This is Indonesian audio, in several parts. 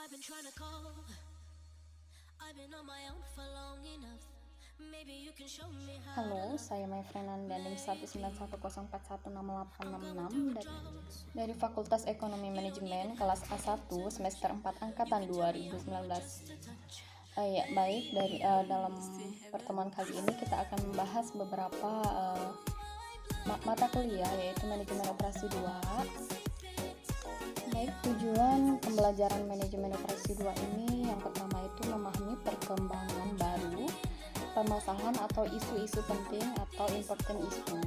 I've been trying to call. I've been on my own for long enough. Maybe you can show me how. Halo, saya Maifrenan dan NIM 191041866 dari Fakultas Ekonomi Manajemen kelas A1 semester 4 angkatan 2019. Dalam pertemuan kali ini kita akan membahas beberapa mata kuliah, yaitu Manajemen Operasi 2. Tujuan pembelajaran Manajemen Operasi 2 ini yang pertama itu memahami perkembangan baru, permasalahan atau isu-isu penting atau important issue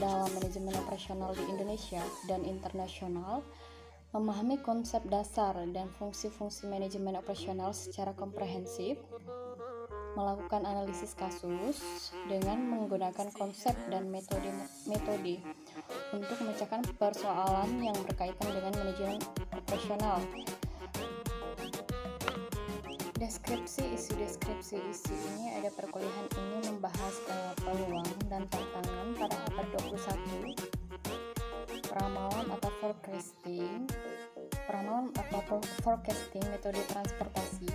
dalam manajemen operasional di Indonesia dan internasional, memahami konsep dasar dan fungsi-fungsi manajemen operasional secara komprehensif, melakukan analisis kasus dengan menggunakan konsep dan metode untuk memecahkan persoalan yang berkaitan dengan manajemen operasional. Deskripsi isu ini ada perkuliahan ini membahas peluang dan tantangan pada abad 21, peramalan atau forecasting, metode transportasi,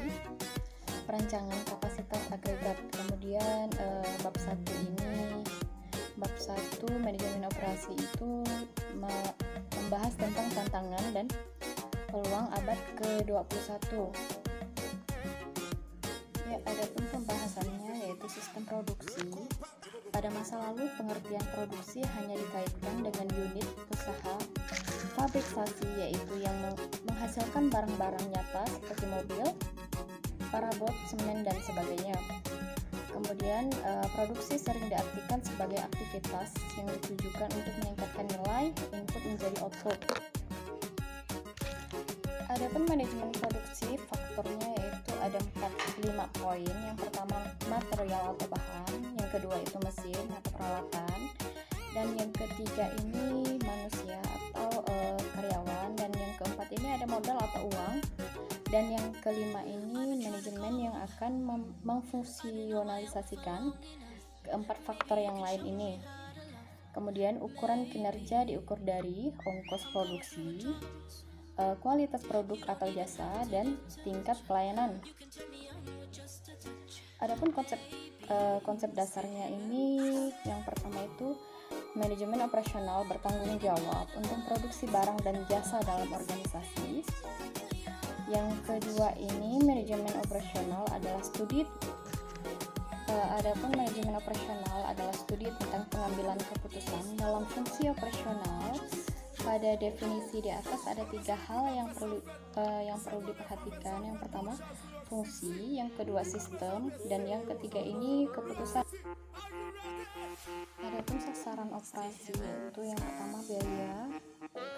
perancangan kapasitas agregat. Kemudian bab 1 manajemen operasi itu membahas tentang tantangan dan peluang abad ke-21. Adapun pembahasannya yaitu sistem produksi. Pada masa lalu, pengertian produksi hanya dikaitkan dengan unit usaha fabrikasi, yaitu yang menghasilkan barang-barang nyata seperti mobil, parabot, semen, dan sebagainya. Kemudian, produksi sering diartikan sebagai aktivitas yang ditujukan untuk meningkatkan nilai input menjadi output. Adapun manajemen produksi, faktornya yaitu ada 5 poin. Yang pertama, material atau bahan. Yang kedua itu mesin atau peralatan. Dan yang ketiga ini manusia atau karyawan. Dan yang keempat ini ada modal atau uang. Dan yang kelima ini manajemen yang akan memfungsionalisasikan keempat faktor yang lain ini. Kemudian ukuran kinerja diukur dari ongkos produksi, kualitas produk atau jasa, dan tingkat pelayanan. Adapun konsep dasarnya ini, yang pertama itu manajemen operasional bertanggung jawab untuk produksi barang dan jasa dalam organisasi. Yang kedua ini manajemen operasional adalah studi. Adapun manajemen operasional adalah studi tentang pengambilan keputusan dalam fungsi operasional. Pada definisi di atas ada 3 hal yang perlu diperhatikan. Yang pertama fungsi, yang kedua sistem, dan yang ketiga ini keputusan. Adapun sasaran operasi yaitu yang pertama biaya,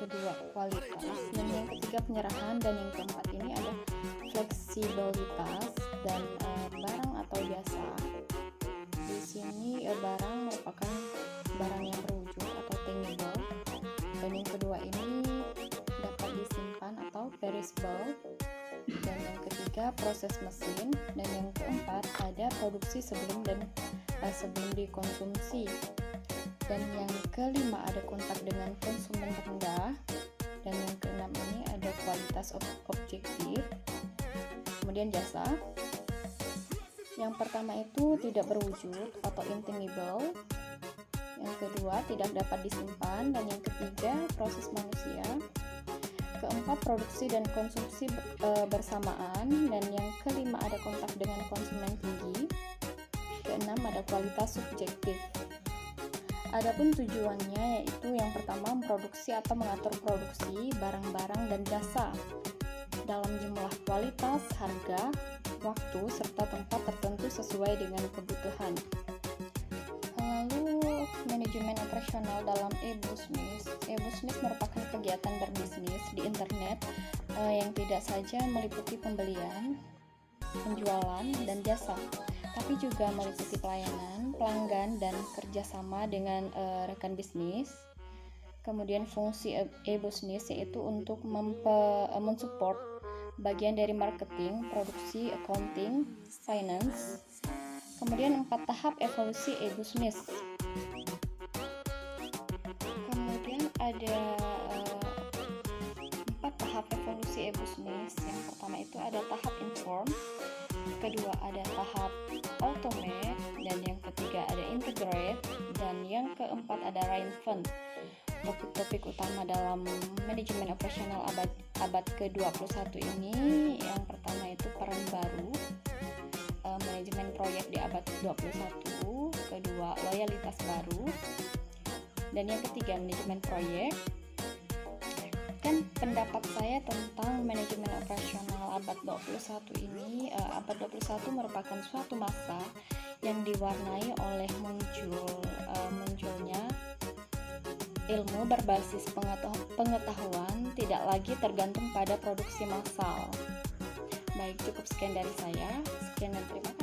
kedua kualitas, dan yang ketiga penyerahan, dan yang keempat ini ada fleksibilitas dan barang atau jasa. Di sini barang merupakan barang yang berwujud atau tangible. Dan yang kedua ini dapat disimpan atau perishable. Dan yang ketiga proses mesin. Dan yang keempat ada produksi sebelum dikonsumsi. Dan yang kelima ada kontak dengan konsumen rendah. Dan yang keenam ini ada kualitas objektif. Kemudian jasa. Yang pertama itu tidak berwujud atau intangible. Yang kedua tidak dapat disimpan, dan yang ketiga proses manusia. Keempat produksi dan konsumsi bersamaan, dan yang kelima ada kontak dengan konsumen tinggi. Keenam ada kualitas subjektif. Adapun tujuannya yaitu yang pertama memproduksi atau mengatur produksi barang-barang dan jasa dalam jumlah, kualitas, harga, waktu, serta tempat tertentu sesuai dengan kebutuhan. Lalu manajemen operasional dalam e-business. E-business merupakan kegiatan berbisnis di internet yang tidak saja meliputi pembelian, penjualan, dan jasa, tapi juga meliputi pelayanan, pelanggan, dan kerjasama dengan rekan bisnis. Kemudian fungsi e-business yaitu untuk mensupport bagian dari marketing, produksi, accounting, finance. Kemudian 4 tahap evolusi e-business. Kemudian ada 4 tahap evolusi e-business. Yang pertama itu ada tahap inform, kedua ada tahap automate, dan yang ketiga ada integrate, dan yang keempat ada reinvent. Topik utama dalam manajemen operasional abad ke-21 ini, yang pertama itu peran baru, manajemen proyek di abad 21, kedua loyalitas baru, dan yang ketiga manajemen proyek. Dan pendapat saya tentang manajemen operasional abad 21 ini, abad 21 merupakan suatu masa yang diwarnai oleh munculnya ilmu berbasis pengetahuan, tidak lagi tergantung pada produksi massal. Baik, cukup sekian dari saya. Sekian dan terima kasih.